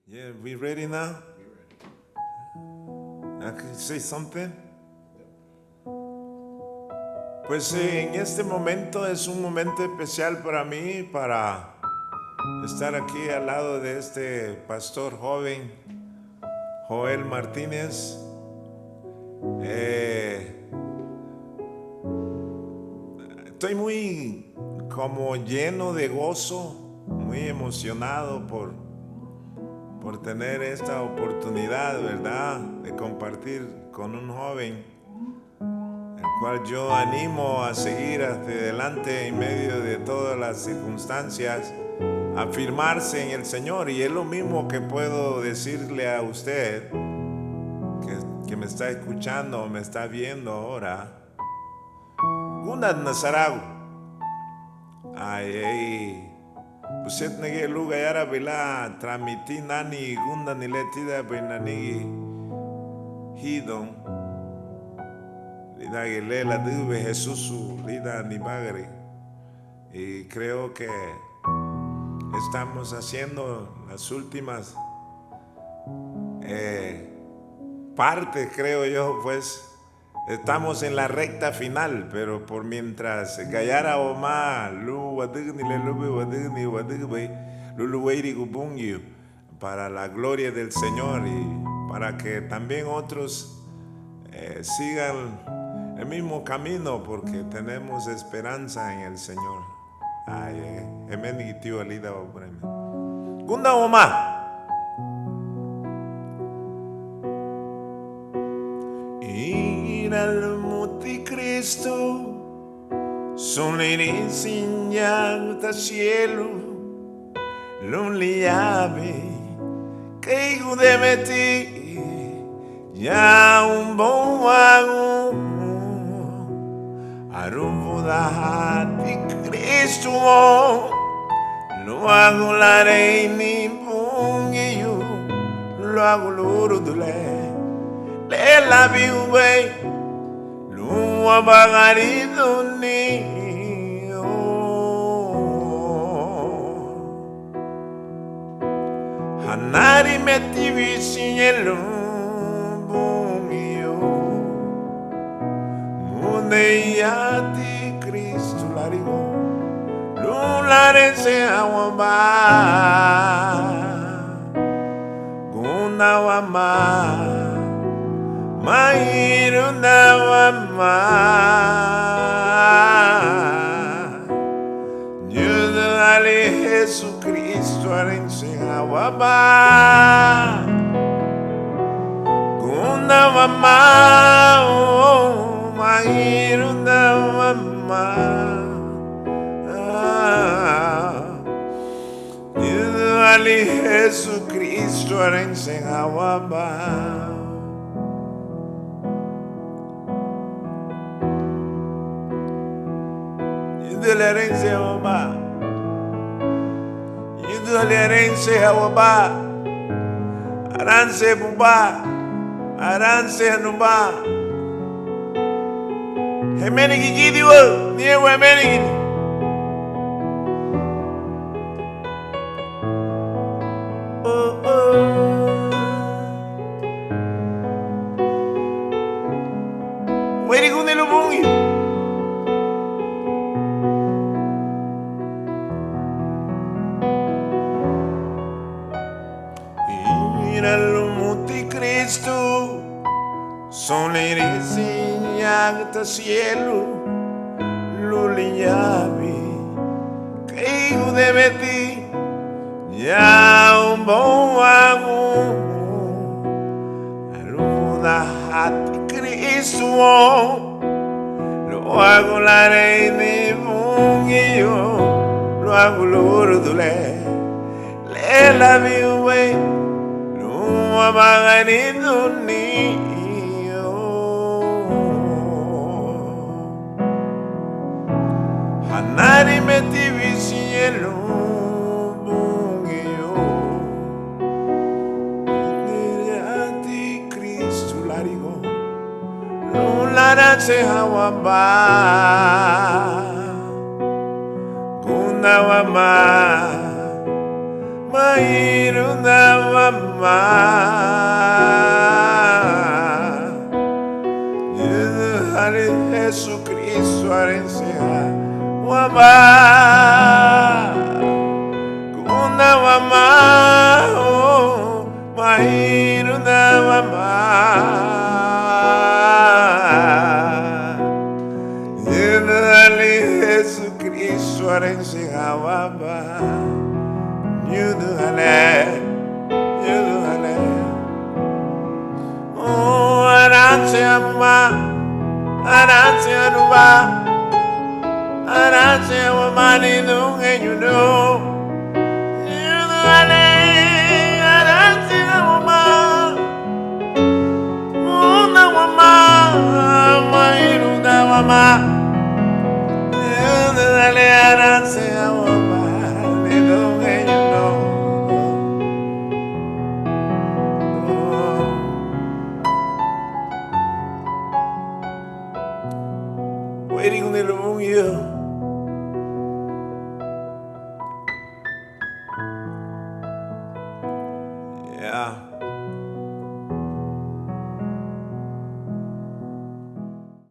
Yeah, we ready now? I can say something. Pues en este momento es un momento especial para mí, para estar aquí al lado de este pastor joven, Joel Martínez. Estoy muy como lleno de gozo, muy emocionado por tener esta oportunidad, ¿verdad?, de compartir con un joven, el cual yo animo a seguir hacia adelante en medio de todas las circunstancias, a afirmarse en el Señor. Y es lo mismo que puedo decirle a usted que me está escuchando, me está viendo ahora. Gunda Nazarau. Ay. Uset nege luga yara bila tramiti nani gunda niletida benani hidon lida gelela dube Jesús lida ni bagre. Y creo que estamos haciendo las últimas partes, creo yo, pues estamos en la recta final, pero por mientras Gayara Oma Lu Wadigni le Lube Wadigni Wadigbe Lulu Weiri Gubungyu, para la gloria del Señor y para que también otros sigan el mismo camino, porque tenemos esperanza en el Señor. Ay, Emeni Tío Alida Obreme. Gunda Oma. Al Montecristo son insegnata cielo non li ave che gudemeti ya un bon wago arumbo da di Cristo lo hago la reina io lo hago loro dole le la vive Lua bagarido niyo Hanari meti visinyelo bungyo Muneyati Cristo larigo Lulare se awamba Gunawama Mairunda wama Yudu ali Jesucristo arense awaba Gunda wama Mairunda wama Yudu ali Jesucristo arense awaba Herense Awaba, Yudu Herense Awaba, Aranse Buba, Aranse Hanuba, Hemenigi Gidiwo, near Hemenigi. Oh, oh. Where you going to Lubungi? Cristo son insegnata cielo luliavi que de ti ya un bon amor aluda a ti Cristo lo hago la reina y yo lo hago lordule le la vive Maganido niyo Hanari meti visinyelo bungyo Niriati Cristo larigo Lulara se hawaba Gunda wama Mairunda wama wama Hare Jesucristo arencia wama Kuna wama Mahiru na wama Hare Jesucristo arencia wama Yuduhale Oh, arancia ma Arancia nuba Arancia wamani nunge yuno Yuduhale Arancia wama Una wama Mairuna wama Yuduhale arancia wamani nunge yuno Waiting on the long year. Yeah.